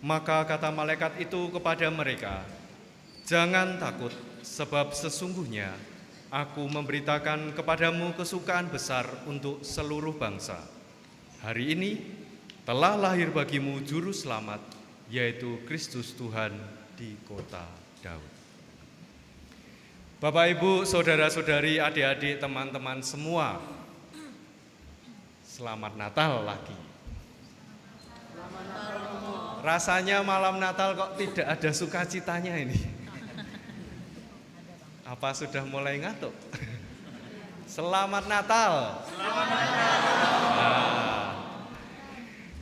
Maka kata malaikat itu kepada mereka, "Jangan takut, sebab sesungguhnya aku memberitakan kepadamu kesukaan besar untuk seluruh bangsa. Hari ini telah lahir bagimu juru selamat, yaitu Kristus Tuhan di kota Daud." Bapak, Ibu, saudara-saudari, adik-adik, teman-teman semua, selamat Natal lagi. Rasanya malam Natal kok tidak ada sukacitanya ini. Apa sudah mulai ngantuk? Selamat Natal. Nah,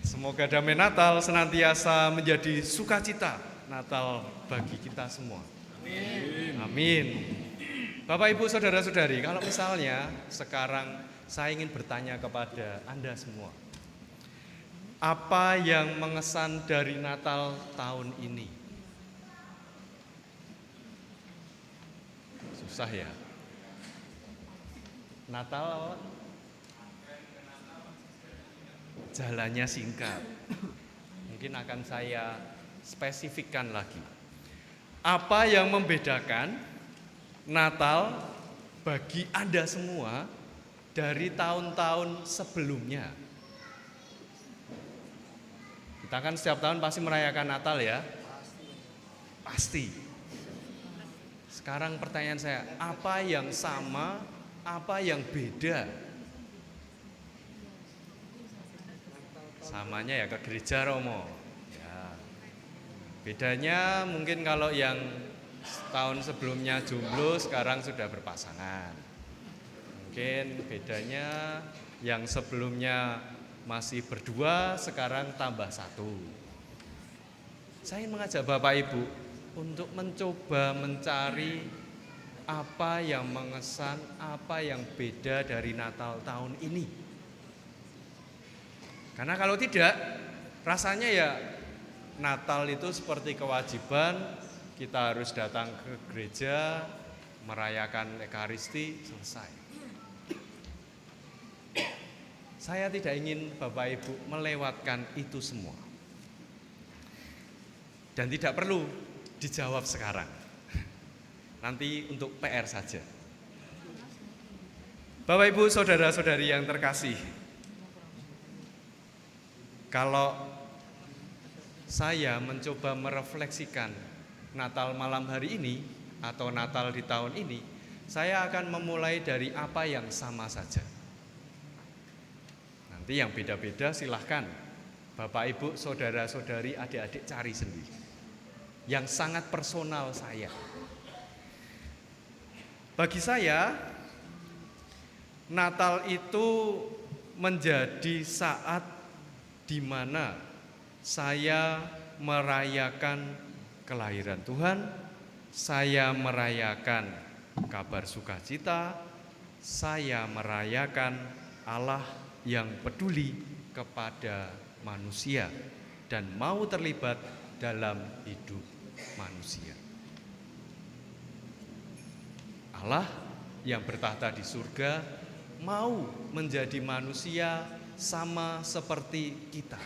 semoga damai Natal senantiasa menjadi sukacita Natal bagi kita semua. Amin. Bapak, Ibu, saudara-saudari, kalau misalnya sekarang saya ingin bertanya kepada Anda semua, apa yang mengesan dari Natal tahun ini? Susah ya. Natal jalannya singkat. Mungkin akan saya spesifikkan lagi. Apa yang membedakan Natal bagi Anda semua dari tahun-tahun sebelumnya? Kita kan setiap tahun pasti merayakan Natal ya? Pasti. Sekarang pertanyaan saya, apa yang sama, apa yang beda? Samanya ya ke gereja Romo. Ya. Bedanya mungkin kalau yang tahun sebelumnya jomblo sekarang sudah berpasangan. Mungkin bedanya yang sebelumnya masih berdua, sekarang tambah satu. Saya ingin mengajak Bapak Ibu untuk mencoba mencari apa yang mengesan, apa yang beda dari Natal tahun ini. Karena kalau tidak, rasanya ya Natal itu seperti kewajiban, kita harus datang ke gereja, merayakan Ekaristi, selesai. Saya tidak ingin Bapak Ibu melewatkan itu semua. Dan tidak perlu dijawab sekarang. Nanti untuk PR saja. Bapak Ibu, saudara-saudari yang terkasih, kalau saya mencoba merefleksikan Natal malam hari ini atau Natal di tahun ini, saya akan memulai dari apa yang sama saja. Nanti yang beda-beda silahkan Bapak, Ibu, saudara-saudari, adik-adik cari sendiri. Yang sangat personal saya. Bagi saya, Natal itu menjadi saat di mana saya merayakan kelahiran Tuhan, saya merayakan kabar sukacita, saya merayakan Allah yang peduli kepada manusia dan mau terlibat dalam hidup manusia. Allah yang bertahta di surga mau menjadi manusia sama seperti kita.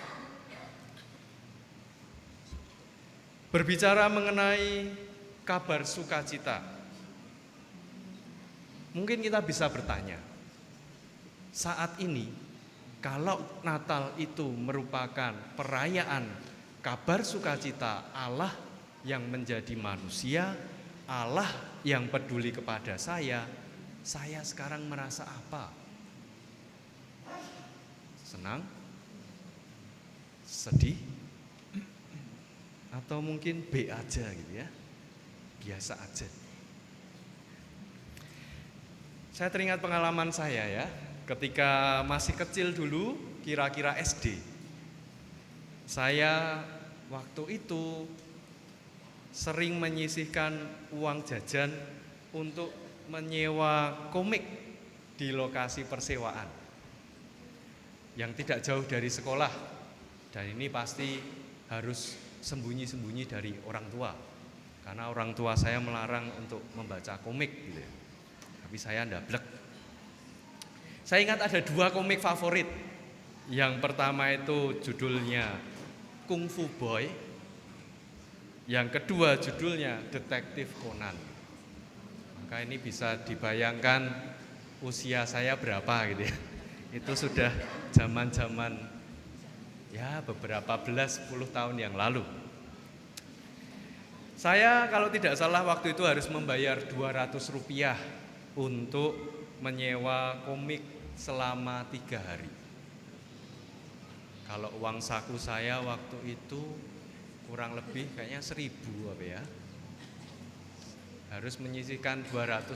Berbicara mengenai kabar sukacita, mungkin kita bisa bertanya, saat ini kalau Natal itu merupakan perayaan kabar sukacita Allah yang menjadi manusia, Allah yang peduli kepada saya sekarang merasa apa? Senang? Sedih? Atau mungkin B aja gitu ya? Biasa aja. Saya teringat pengalaman saya ya, ketika masih kecil dulu, kira-kira SD. Saya waktu itu sering menyisihkan uang jajan untuk menyewa komik di lokasi persewaan yang tidak jauh dari sekolah. Dan ini pasti harus sembunyi-sembunyi dari orang tua, karena orang tua saya melarang untuk membaca komik gitu ya. Tapi saya ndablek. Saya ingat ada 2 komik favorit. Yang pertama itu judulnya Kung Fu Boy, Yang kedua judulnya Detektif Conan. Maka ini bisa dibayangkan usia saya berapa gitu ya. Itu sudah zaman-zaman ya beberapa belas puluh tahun yang lalu. Saya kalau tidak salah waktu itu harus membayar Rp200 untuk menyewa komik selama 3 hari. Kalau uang saku saya waktu itu kurang lebih kayaknya 1.000 apa ya. Harus menyisihkan Rp200.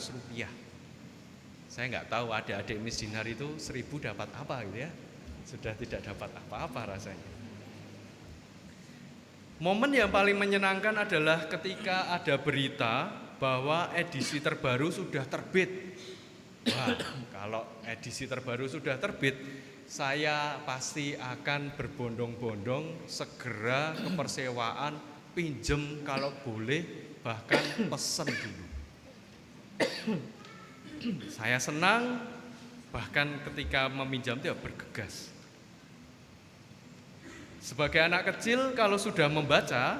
Saya nggak tahu adik-adik misdinar itu 1.000 dapat apa gitu ya. Sudah tidak dapat apa-apa rasanya. Momen yang paling menyenangkan adalah ketika ada berita bahwa edisi terbaru sudah terbit. Wah, kalau edisi terbaru sudah terbit, saya pasti akan berbondong-bondong segera ke persewaan, pinjem kalau boleh, bahkan pesen dulu. Saya senang, bahkan ketika meminjam itu ya bergegas. Sebagai anak kecil kalau sudah membaca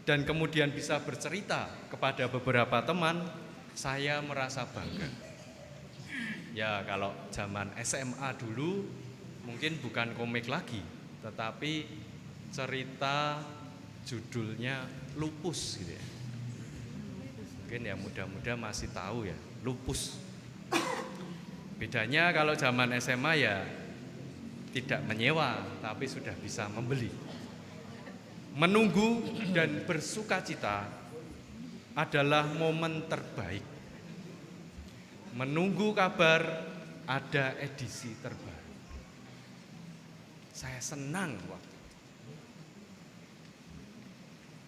dan kemudian bisa bercerita kepada beberapa teman, saya merasa bangga. Ya kalau zaman SMA dulu mungkin bukan komik lagi, tetapi cerita judulnya Lupus gitu ya. Mungkin ya muda-muda masih tahu ya, Lupus. Bedanya kalau zaman SMA ya tidak menyewa, tapi sudah bisa membeli. Menunggu dan bersukacita adalah momen terbaik. Menunggu kabar ada edisi terbaru. Saya senang waktu itu.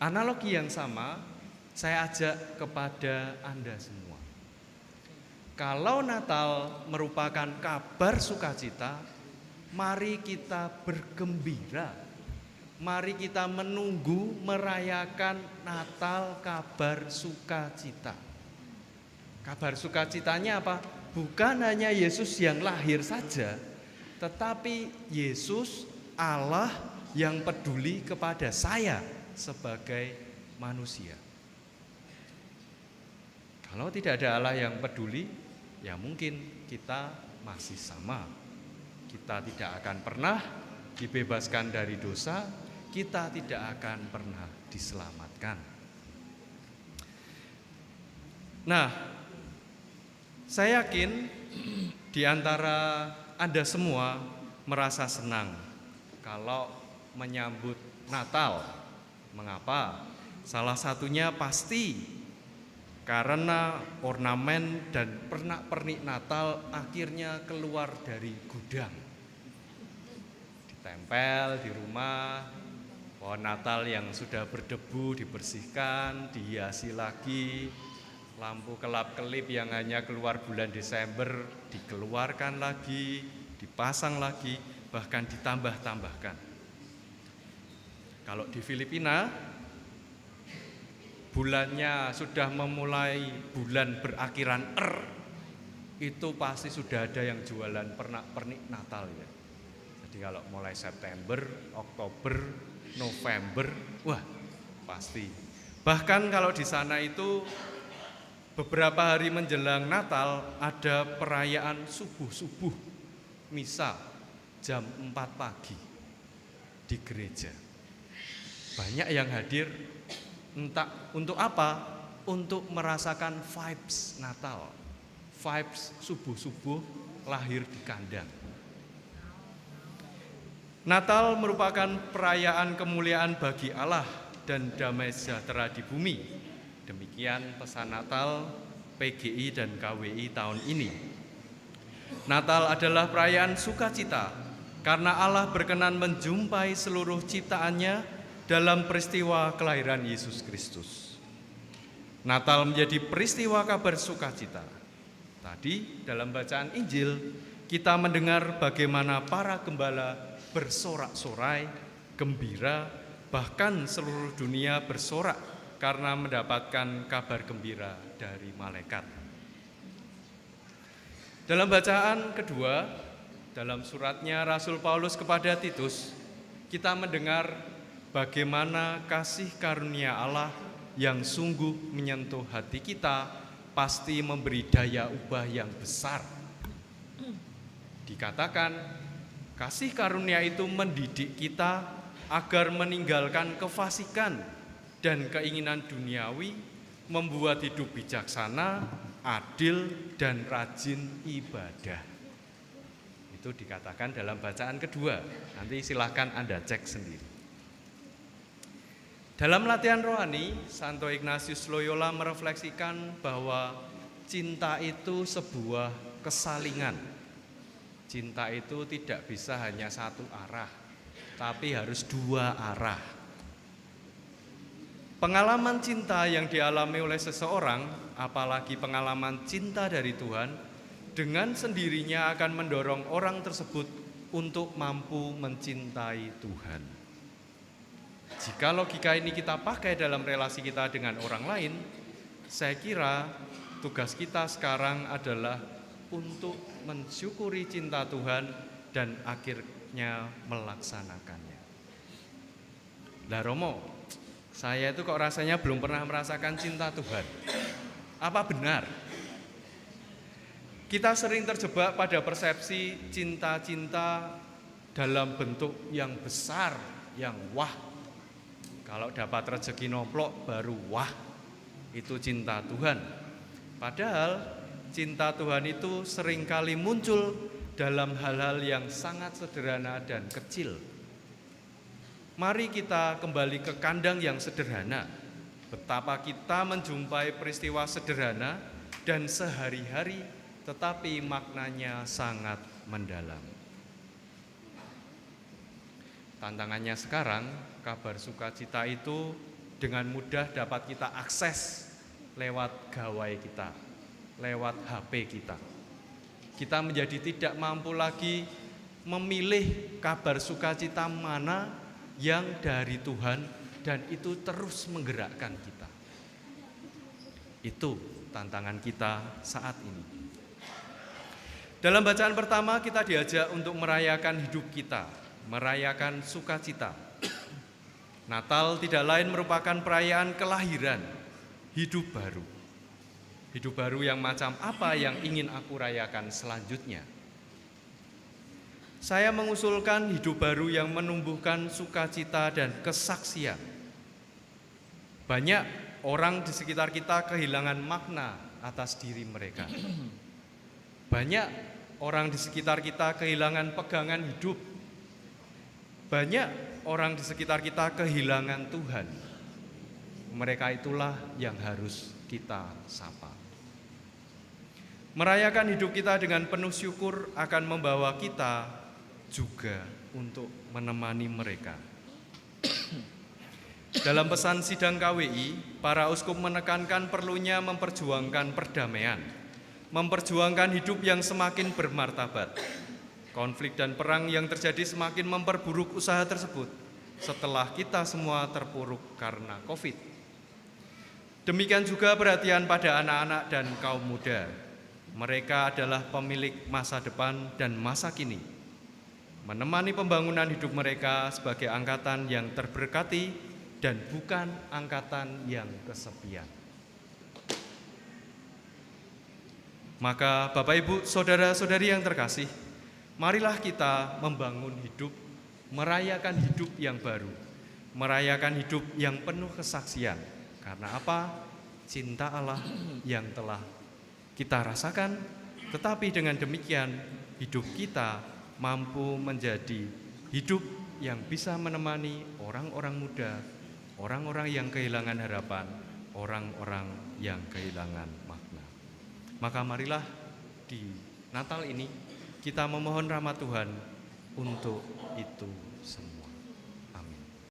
Analogi yang sama saya ajak kepada Anda semua. Kalau Natal merupakan kabar sukacita, mari kita bergembira. Mari kita menunggu merayakan Natal kabar sukacita. Kabar sukacitanya apa? Bukan hanya Yesus yang lahir saja, tetapi Yesus Allah yang peduli kepada saya sebagai manusia. Kalau tidak ada Allah yang peduli, ya mungkin kita masih sama. Kita tidak akan pernah dibebaskan dari dosa, kita tidak akan pernah diselamatkan. Nah, saya yakin di antara Anda semua merasa senang kalau menyambut Natal. Mengapa? Salah satunya pasti karena ornamen dan pernak-pernik Natal akhirnya keluar dari gudang. Ditempel di rumah, pohon Natal yang sudah berdebu dibersihkan, dihiasi lagi. Lampu kelap-kelip yang hanya keluar bulan Desember dikeluarkan lagi, dipasang lagi, bahkan ditambah-tambahkan. Kalau di Filipina, bulannya sudah memulai bulan berakhiran itu pasti sudah ada yang jualan pernak-pernik Natal ya. Jadi kalau mulai September, Oktober, November, wah pasti. Bahkan kalau di sana itu beberapa hari menjelang Natal ada perayaan subuh-subuh misa jam 4 pagi di gereja. Banyak yang hadir entah untuk apa? Untuk merasakan vibes Natal, vibes subuh-subuh lahir di kandang. Natal merupakan perayaan kemuliaan bagi Allah dan damai sejahtera di bumi. Demikian pesan Natal PGI dan KWI tahun ini. Natal adalah perayaan sukacita karena Allah berkenan menjumpai seluruh ciptaannya dalam peristiwa kelahiran Yesus Kristus. Natal menjadi peristiwa kabar sukacita. Tadi dalam bacaan Injil kita mendengar bagaimana para gembala bersorak-sorai, gembira, bahkan seluruh dunia bersorak karena mendapatkan kabar gembira dari malaikat. Dalam bacaan kedua, dalam suratnya Rasul Paulus kepada Titus, kita mendengar bagaimana kasih karunia Allah yang sungguh menyentuh hati kita pasti memberi daya ubah yang besar. Dikatakan, kasih karunia itu mendidik kita agar meninggalkan kefasikan dan keinginan duniawi, membuat hidup bijaksana, adil, dan rajin ibadah. Itu dikatakan dalam bacaan kedua. Nanti silahkan Anda cek sendiri. Dalam latihan rohani, Santo Ignatius Loyola merefleksikan bahwa cinta itu sebuah kesalingan. Cinta itu tidak bisa hanya satu arah, tapi harus dua arah. Pengalaman cinta yang dialami oleh seseorang, apalagi pengalaman cinta dari Tuhan, dengan sendirinya akan mendorong orang tersebut untuk mampu mencintai Tuhan. Jika logika ini kita pakai dalam relasi kita dengan orang lain, saya kira tugas kita sekarang adalah untuk mensyukuri cinta Tuhan dan akhirnya melaksanakannya. Lah Romo, saya itu kok rasanya belum pernah merasakan cinta Tuhan. Apa benar? Kita sering terjebak pada persepsi cinta-cinta dalam bentuk yang besar, yang wah. Kalau dapat rezeki nomplok baru wah, itu cinta Tuhan. Padahal cinta Tuhan itu seringkali muncul dalam hal-hal yang sangat sederhana dan kecil. Mari kita kembali ke kandang yang sederhana. Betapa kita menjumpai peristiwa sederhana dan sehari-hari, tetapi maknanya sangat mendalam. Tantangannya sekarang, kabar sukacita itu dengan mudah dapat kita akses lewat gawai kita, lewat HP kita. Kita menjadi tidak mampu lagi memilih kabar sukacita mana yang dari Tuhan dan itu terus menggerakkan kita. Itu tantangan kita saat ini. Dalam bacaan pertama kita diajak untuk merayakan hidup kita, merayakan sukacita. Natal tidak lain merupakan perayaan kelahiran, hidup baru. Hidup baru yang macam apa yang ingin aku rayakan selanjutnya? Saya mengusulkan hidup baru yang menumbuhkan sukacita dan kesaksian. Banyak orang di sekitar kita kehilangan makna atas diri mereka. Banyak orang di sekitar kita kehilangan pegangan hidup. Banyak orang di sekitar kita kehilangan Tuhan. Mereka itulah yang harus kita sapa. Merayakan hidup kita dengan penuh syukur akan membawa kita juga untuk menemani mereka. Dalam pesan sidang KWI, para uskup menekankan perlunya memperjuangkan perdamaian, memperjuangkan hidup yang semakin bermartabat. Konflik dan perang yang terjadi semakin memperburuk usaha tersebut setelah kita semua terpuruk karena COVID. Demikian juga perhatian pada anak-anak dan kaum muda. Mereka adalah pemilik masa depan dan masa kini. Menemani pembangunan hidup mereka sebagai angkatan yang terberkati dan bukan angkatan yang kesepian. Maka Bapak Ibu, saudara-saudari yang terkasih, marilah kita membangun hidup, merayakan hidup yang baru, merayakan hidup yang penuh kesaksian. Karena apa? Cinta Allah yang telah kita rasakan, tetapi dengan demikian hidup kita mampu menjadi hidup yang bisa menemani orang-orang muda, orang-orang yang kehilangan harapan, orang-orang yang kehilangan makna. Maka marilah di Natal ini kita memohon rahmat Tuhan untuk itu semua.